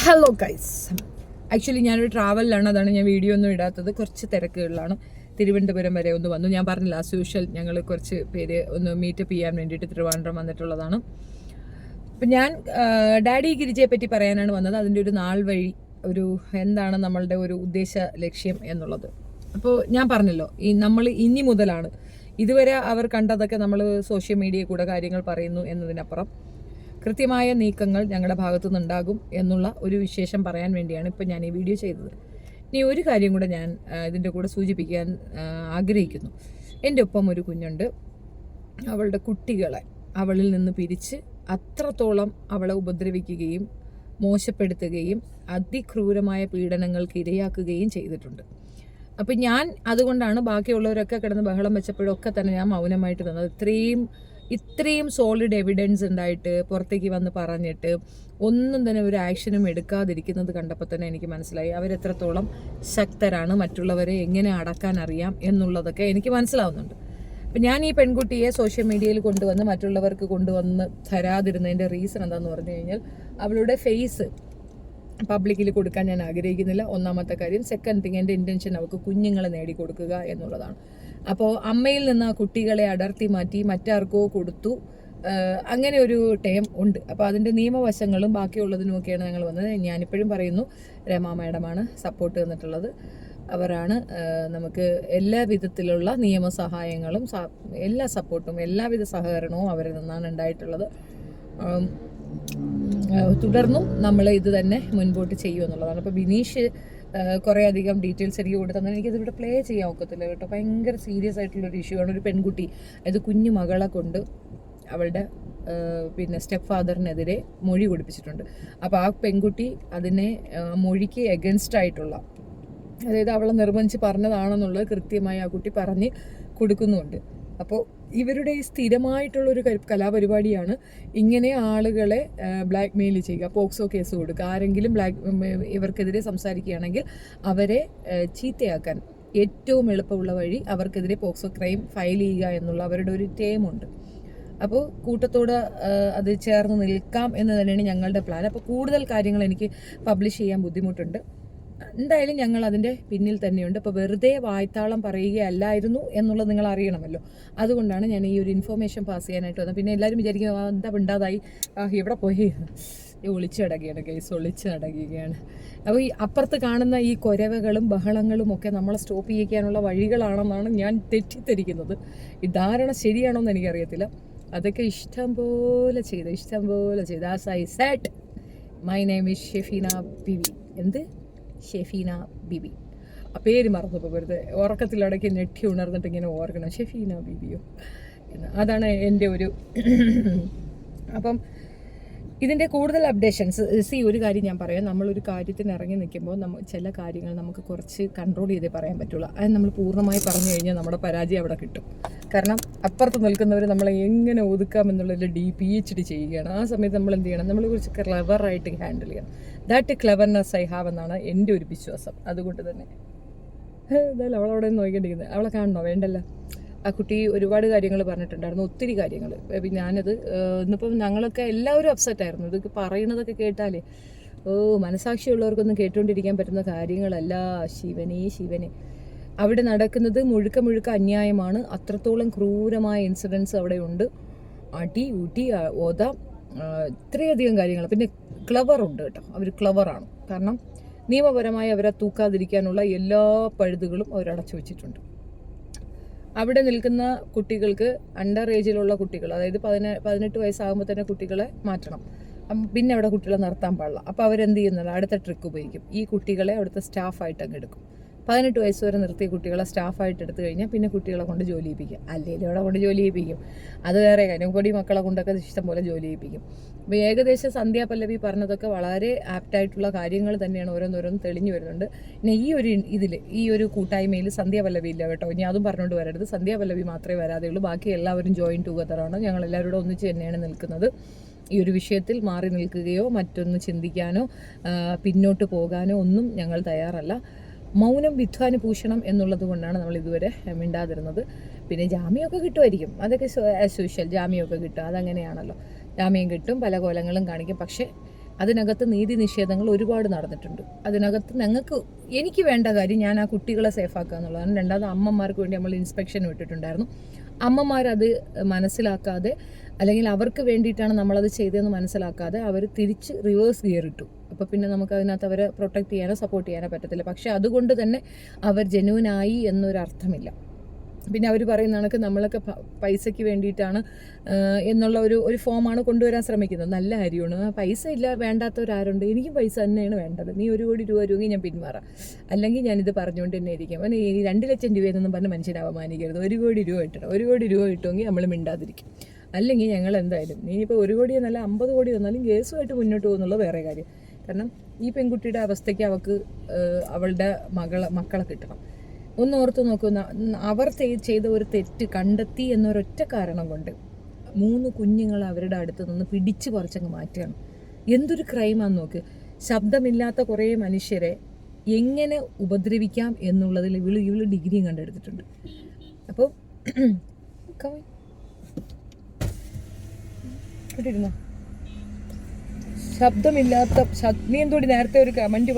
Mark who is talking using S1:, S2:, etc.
S1: Hello guys, actually ഞാനൊരു ട്രാവലിലാണ്, അതാണ് ഞാൻ വീഡിയോ ഒന്നും ഇടാത്തത്. കുറച്ച് തിരക്കുകളിലാണ്. തിരുവനന്തപുരം വരെ ഒന്ന് വന്നു. ഞാൻ പറഞ്ഞില്ല, ആസ് യൂഷ്വൽ ഞങ്ങൾ കുറച്ച് പേര് ഒന്ന് മീറ്റപ്പ് ചെയ്യാൻ വേണ്ടിയിട്ട് തിരുവനന്തപുരം വന്നിട്ടുള്ളതാണ്. അപ്പം ഞാൻ ഡാഡി ഗിരിജയെ പറ്റി പറയാനാണ് വന്നത്. അതിൻ്റെ ഒരു നാൾ വഴി, ഒരു എന്താണ് നമ്മളുടെ ഒരു ഉദ്ദേശ ലക്ഷ്യം എന്നുള്ളത്. അപ്പോൾ ഞാൻ പറഞ്ഞല്ലോ, നമ്മൾ ഇനി മുതലാണ്, ഇതുവരെ അവർ കണ്ടതൊക്കെ നമ്മൾ സോഷ്യൽ മീഡിയയിൽ കൂടെ കാര്യങ്ങൾ പറയുന്നു എന്നതിനപ്പുറം കൃത്യമായ നീക്കങ്ങൾ ഞങ്ങളുടെ ഭാഗത്തു നിന്നുണ്ടാകും എന്നുള്ള ഒരു വിശേഷം പറയാൻ വേണ്ടിയാണ് ഇപ്പോൾ ഞാൻ ഈ വീഡിയോ ചെയ്തത്. ഇനി ഒരു കാര്യം കൂടെ ഞാൻ ഇതിൻ്റെ കൂടെ സൂചിപ്പിക്കാൻ ആഗ്രഹിക്കുന്നു. എൻ്റെ ഒപ്പം ഒരു കുഞ്ഞുണ്ട്. അവളുടെ കുട്ടികളെ അവളിൽ നിന്ന് പിരിച്ച് അത്രത്തോളം അവളെ ഉപദ്രവിക്കുകയും മോശപ്പെടുത്തുകയും അതിക്രൂരമായ പീഡനങ്ങൾക്ക് ഇരയാക്കുകയും ചെയ്തിട്ടുണ്ട്. അപ്പം ഞാൻ അതുകൊണ്ടാണ് ബാക്കിയുള്ളവരൊക്കെ കിടന്ന് ബഹളം വെച്ചപ്പോഴൊക്കെ തന്നെ ഞാൻ മൗനമായിട്ട് നിന്നത്. ഇത്രയും സോളിഡ് എവിഡൻസ് ഉണ്ടായിട്ട് പുറത്തേക്ക് വന്ന് പറഞ്ഞിട്ട് ഒന്നും തന്നെ ഒരു ആക്ഷനും എടുക്കാതിരിക്കുന്നത് കണ്ടപ്പോൾ തന്നെ എനിക്ക് മനസ്സിലായി അവരെത്രത്തോളം ശക്തരാണ്, മറ്റുള്ളവരെ എങ്ങനെ അടക്കാൻ അറിയാം എന്നുള്ളതൊക്കെ എനിക്ക് മനസ്സിലാവുന്നുണ്ട്. അപ്പം ഞാൻ ഈ പെൺകുട്ടിയെ സോഷ്യൽ മീഡിയയിൽ കൊണ്ടുവന്ന് മറ്റുള്ളവർക്ക് കൊണ്ടുവന്ന് തരാതിരുന്നതിൻ്റെ റീസൺ എന്താണെന്ന് പറഞ്ഞു കഴിഞ്ഞാൽ, അവളുടെ ഫേസ് പബ്ലിക്കിൽ കൊടുക്കാൻ ഞാൻ ആഗ്രഹിക്കുന്നില്ല, ഒന്നാമത്തെ കാര്യം. സെക്കൻഡ് തിങ്, എൻ്റെ ഇൻറ്റൻഷൻ അവൾക്ക് കുഞ്ഞുങ്ങളെ നേടിക്കൊടുക്കുക എന്നുള്ളതാണ്. അപ്പോൾ അമ്മയിൽ നിന്ന് ആ കുട്ടികളെ അടർത്തി മാറ്റി മറ്റാർക്കോ കൊടുത്തു, അങ്ങനെ ഒരു ടൈം ഉണ്ട്. അപ്പോൾ അതിൻ്റെ നിയമവശങ്ങളും ബാക്കിയുള്ളതിനുമൊക്കെയാണ് ഞങ്ങൾ വന്നത്. ഞാനിപ്പോഴും പറയുന്നു, രമ മാഡമാണ് സപ്പോർട്ട് തന്നിട്ടുള്ളത്. അവരാണ് നമുക്ക് എല്ലാ വിധത്തിലുള്ള നിയമസഹായങ്ങളും എല്ലാ സപ്പോർട്ടും എല്ലാവിധ സഹകരണവും അവരിൽ നിന്നാണ് ഉണ്ടായിട്ടുള്ളത്. തുടർന്നും നമ്മൾ ഇത് തന്നെ മുൻപോട്ട് ചെയ്യുമെന്നുള്ളതാണ്. അപ്പോൾ ബിനീഷ് കുറേ അധികം ഡീറ്റെയിൽസ് എനിക്ക് കൊടുത്തന്നെ എനിക്കതിവിടെ പ്ലേ ചെയ്യാൻ ഒക്കത്തില്ല കേട്ടോ. ഭയങ്കര സീരിയസ് ആയിട്ടുള്ളൊരു ഇഷ്യൂ ആണ്. ഒരു പെൺകുട്ടി, അത് കുഞ്ഞു മകളെ കൊണ്ട് അവളുടെ സ്റ്റെപ്പ് ഫാദറിനെതിരെ മൊഴി കൊടുപ്പിച്ചിട്ടുണ്ട്. അപ്പോൾ ആ പെൺകുട്ടി അതിനെ മൊഴിക്ക് എഗൻസ്റ്റ് ആയിട്ടുള്ള, അതായത് അവളെ നിർബന്ധിച്ച് പറഞ്ഞതാണെന്നുള്ളത് കൃത്യമായി ആ കുട്ടി പറഞ്ഞ് കൊടുക്കുന്നുമുണ്ട്. അപ്പോൾ ഇവരുടെ ഈ സ്ഥിരമായിട്ടുള്ളൊരു കലാപരിപാടിയാണ് ഇങ്ങനെ ആളുകളെ ബ്ലാക്ക് മെയിൽ ചെയ്യുക, പോക്സോ കേസ് കൊടുക്കുക. ആരെങ്കിലും ഇവർക്കെതിരെ സംസാരിക്കുകയാണെങ്കിൽ അവരെ ചീത്തയാക്കാൻ ഏറ്റവും എളുപ്പമുള്ള വഴി അവർക്കെതിരെ പോക്സോ ക്രൈം ഫയൽ ചെയ്യുക എന്നുള്ള അവരുടെ ഒരു ടേമുണ്ട്. അപ്പോൾ കൂട്ടത്തോട് അത് ചേർന്ന് നിൽക്കാം എന്ന് തന്നെയാണ് ഞങ്ങളുടെ പ്ലാൻ. അപ്പോൾ കൂടുതൽ കാര്യങ്ങൾ എനിക്ക് പബ്ലിഷ് ചെയ്യാൻ ബുദ്ധിമുട്ടുണ്ട്. എന്തായാലും ഞങ്ങൾ അതിൻ്റെ പിന്നിൽ തന്നെയുണ്ട്. അപ്പോൾ വെറുതെ വായ്ത്താളം പറയുകയല്ലായിരുന്നു എന്നുള്ളത് നിങ്ങൾ അറിയണമല്ലോ. അതുകൊണ്ടാണ് ഞാൻ ഈ ഒരു ഇൻഫോർമേഷൻ പാസ് ചെയ്യാനായിട്ട് വന്നത്. പിന്നെ എല്ലാവരും വിചാരിക്കും എന്താ മിണ്ടാതായി, ഇവിടെ പോയി ഒളിച്ചടക്കുകയാണ്, കേസ് ഒളിച്ചടക്കുകയാണ്. അപ്പോൾ ഈ അപ്പുറത്ത് കാണുന്ന ഈ കൊരവകളും ബഹളങ്ങളും ഒക്കെ നമ്മളെ സ്റ്റോപ്പ് ചെയ്യിക്കാനുള്ള വഴികളാണെന്നാണ് ഞാൻ തെറ്റിദ്ധരിക്കുന്നത്. ഈ ധാരണ ശരിയാണോ എന്ന് എനിക്കറിയത്തില്ല. അതൊക്കെ ഇഷ്ടം പോലെ ചെയ്ത് as I said, my name is Shefeena Bibi. എന്ത് ഷെഫീന ബിബി, ആ പേര് മറന്നപ്പോൾ വെറുതെ ഉറക്കത്തിലടക്കി നെട്ടി ഉണർന്നിട്ട് ഇങ്ങനെ ഓർക്കണം, ഷെഫീന ബിബിയോ എന്ന്. അതാണ് എൻ്റെ ഒരു അപ്പം ഇതിൻ്റെ കൂടുതൽ അപ്ഡേഷൻസ് ഒരു കാര്യം ഞാൻ പറയാം. നമ്മളൊരു കാര്യത്തിന് ഇറങ്ങി നിൽക്കുമ്പോൾ ചില കാര്യങ്ങൾ നമുക്ക് കുറച്ച് കൺട്രോൾ ചെയ്തേ പറയാൻ പറ്റുള്ളൂ. അത് നമ്മൾ പൂർണ്ണമായി പറഞ്ഞു കഴിഞ്ഞാൽ നമ്മുടെ പരാജയം അവിടെ കിട്ടും. കാരണം അപ്പുറത്ത് നിൽക്കുന്നവർ നമ്മളെ എങ്ങനെ ഒതുക്കാമെന്നുള്ളതിൽ PhD ചെയ്യുകയാണ്. ആ സമയത്ത് നമ്മൾ എന്ത് ചെയ്യണം, നമ്മൾ കുറച്ച് ക്ലെവറായിട്ട് ഹാൻഡിൽ ചെയ്യണം. ദാറ്റ് ക്ലെവർനെസ് ഐ ഹാവ് എന്നാണ് എൻ്റെ ഒരു വിശ്വാസം. അതുകൊണ്ട് തന്നെ എന്തായാലും അവളവിടെ നോക്കിക്കൊണ്ടിരിക്കുന്നത്, അവളെ കാണണോ വേണ്ടല്ലോ. ആ കുട്ടി ഒരുപാട് കാര്യങ്ങൾ പറഞ്ഞിട്ടുണ്ടായിരുന്നു, ഒത്തിരി കാര്യങ്ങൾ. ഞാനത് ഇന്നിപ്പം ഞങ്ങളൊക്കെ എല്ലാവരും അപ്സെറ്റായിരുന്നു. ഇതൊക്കെ പറയുന്നതൊക്കെ കേട്ടാലേ മനസാക്ഷിയുള്ളവർക്കൊന്നും കേട്ടുകൊണ്ടിരിക്കാൻ പറ്റുന്ന കാര്യങ്ങളല്ല. ശിവനെ അവിടെ നടക്കുന്നത് മുഴുക്ക അന്യായമാണ്. അത്രത്തോളം ക്രൂരമായ ഇൻസിഡൻസ് അവിടെ ഉണ്ട്. അടി ഊട്ടി ഇത്രയധികം കാര്യങ്ങൾ. പിന്നെ ക്ലവറുണ്ട് കേട്ടോ, അവർ ക്ലവറാണ്. കാരണം നിയമപരമായി അവരെ തൂക്കാതിരിക്കാനുള്ള എല്ലാ പഴുതുകളും അവരടച്ചു വെച്ചിട്ടുണ്ട്. അവിടെ നിൽക്കുന്ന കുട്ടികൾക്ക്, അണ്ടർ ഏജിലുള്ള കുട്ടികൾ, അതായത് 18 വയസ്സാകുമ്പോൾ തന്നെ കുട്ടികളെ മാറ്റണം. പിന്നെ അവിടെ കുട്ടികളെ നിർത്താൻ പാടില്ല. അപ്പോൾ അവരെന്ത് ചെയ്യുന്നത്, അടുത്ത ട്രിക്ക് ഉപയോഗിക്കും. ഈ കുട്ടികളെ അവിടുത്തെ സ്റ്റാഫായിട്ട് അങ്ങ് എടുക്കും. 18 വയസ്സ് വരെ നിർത്തിയ കുട്ടികളെ സ്റ്റാഫായിട്ട് എടുത്തു കഴിഞ്ഞാൽ പിന്നെ കുട്ടികളെ കൊണ്ട് ജോലി ചെയ്യിപ്പിക്കും. അല്ലെങ്കിൽ അവിടെ കൊണ്ട് ജോലി ചെയ്യിപ്പിക്കും, അത് വേറെ കാര്യം. പൊടി മക്കളെ കൊണ്ടൊക്കെ ഇഷ്ടം പോലെ ജോലി ചെയ്യിപ്പിക്കും. അപ്പോൾ ഏകദേശം സന്ധ്യ പല്ലവി പറഞ്ഞതൊക്കെ വളരെ ആപ്റ്റായിട്ടുള്ള കാര്യങ്ങൾ തന്നെയാണ്. ഓരോന്നോരോന്ന് തെളിഞ്ഞു വരുന്നുണ്ട്. പിന്നെ ഈ ഒരു കൂട്ടായ്മയിൽ സന്ധ്യ പല്ലവി ഇല്ല കേട്ടോ. ഇനി അതും പറഞ്ഞുകൊണ്ട് വരരുത്. സന്ധ്യ പല്ലവി മാത്രമേ വരാതെയുള്ളൂ. ബാക്കി എല്ലാവരും ജോയിൻ ടുഗദറാണ്. ഞങ്ങൾ എല്ലാവരും ഒന്നിച്ച് തന്നെയാണ് നിൽക്കുന്നത്. ഈ ഒരു വിഷയത്തിൽ മാറി നിൽക്കുകയോ മറ്റൊന്ന് ചിന്തിക്കാനോ പിന്നോട്ട് പോകാനോ ഒന്നും ഞങ്ങൾ തയ്യാറല്ല. മൗനം വിദ്വാനുഭൂഷണം എന്നുള്ളത് കൊണ്ടാണ് നമ്മൾ ഇതുവരെ മിണ്ടാതിരുന്നത്. പിന്നെ ജാമ്യമൊക്കെ കിട്ടുമായിരിക്കും, അതൊക്കെ ആസ് യൂഷ്വൽ ജാമ്യമൊക്കെ കിട്ടും, അതങ്ങനെയാണല്ലോ. ജാമ്യം കിട്ടും, പല കോലങ്ങളും കാണിക്കും. പക്ഷേ അതിനകത്ത് നീതി നിഷേധങ്ങൾ ഒരുപാട് നടന്നിട്ടുണ്ട്. അതിനകത്ത് എനിക്ക് വേണ്ട കാര്യം ഞാൻ ആ കുട്ടികളെ സേഫാക്കുക എന്നുള്ളതാണ്. രണ്ടാമത് അമ്മമാർക്ക് വേണ്ടി നമ്മൾ ഇൻസ്പെക്ഷൻ വിട്ടിട്ടുണ്ടായിരുന്നു. അമ്മമാരത് മനസ്സിലാക്കാതെ, അല്ലെങ്കിൽ അവർക്ക് വേണ്ടിയിട്ടാണ് നമ്മളത് ചെയ്തതെന്ന് മനസ്സിലാക്കാതെ അവർ തിരിച്ച് റിവേഴ്സ് ഗിയർ ഇട്ടു. അപ്പോൾ പിന്നെ നമുക്ക് അതിനകത്ത് അവരെ പ്രൊട്ടക്ട് ചെയ്യാനോ സപ്പോർട്ട് ചെയ്യാനോ പറ്റത്തില്ല. പക്ഷേ അതുകൊണ്ട് തന്നെ അവർ ജെന്യൂനായി എന്നൊരർത്ഥമില്ല. പിന്നെ അവർ പറയുന്ന കണക്ക് നമ്മളൊക്കെ പൈസയ്ക്ക് വേണ്ടിയിട്ടാണ് എന്നുള്ള ഒരു ഫോമാണ് കൊണ്ടുവരാൻ ശ്രമിക്കുന്നത്. നല്ല കാര്യമാണ്. പൈസ ഇല്ല വേണ്ടാത്തവരാരുണ്ട്? എനിക്കും പൈസ തന്നെയാണ് വേണ്ടത്. നീ 1 കോടി രൂപ രൂപയെങ്കിൽ ഞാൻ പിന്മാറാം, അല്ലെങ്കിൽ ഞാനിത് പറഞ്ഞുകൊണ്ട് തന്നെ ഇരിക്കാം. അവന് 2 ലക്ഷം രൂപയെന്നൊന്നും പറഞ്ഞ് മനുഷ്യനെ അപമാനിക്കരുത്. 1 കോടി രൂപ ഇട്ടണം. 1 കോടി രൂപ ഇട്ടുമെങ്കിൽ നമ്മൾ മിണ്ടാതിരിക്കും. അല്ലെങ്കിൽ ഞങ്ങൾ എന്തായാലും നീ ഇപ്പോൾ 1 കോടി എന്നല്ല 50 കോടി വന്നാലും കേസുമായിട്ട് മുന്നോട്ട് പോകുന്നുള്ള വേറെ കാര്യം. കാരണം ഈ പെൺകുട്ടിയുടെ അവസ്ഥയ്ക്ക് അവൾക്ക് അവളുടെ മക്കളെ കിട്ടണം. ഒന്ന് ഓർത്ത് നോക്കൂ, അവർ ചെയ്ത ഒരു തെറ്റ് കണ്ടെത്തി എന്നൊരൊറ്റ കാരണം കൊണ്ട് 3 കുഞ്ഞുങ്ങൾ അവരുടെ അടുത്ത് നിന്ന് പിടിച്ചു പറിച്ചങ്ങ് മാറ്റുകയാണ്. എന്തൊരു ക്രൈമാന്ന് നോക്ക്. ശബ്ദമില്ലാത്ത കുറേ മനുഷ്യരെ എങ്ങനെ ഉപദ്രവിക്കാം എന്നുള്ളതിൽ ഇവള് ഡിഗ്രിയും കണ്ടെടുത്തിട്ടുണ്ട്. അപ്പോൾ കേട്ടിരുന്നോ? ശബ്ദമില്ലാത്ത നീ എന്തോടി നേരത്തെ ഒരു കമൻറ്റ്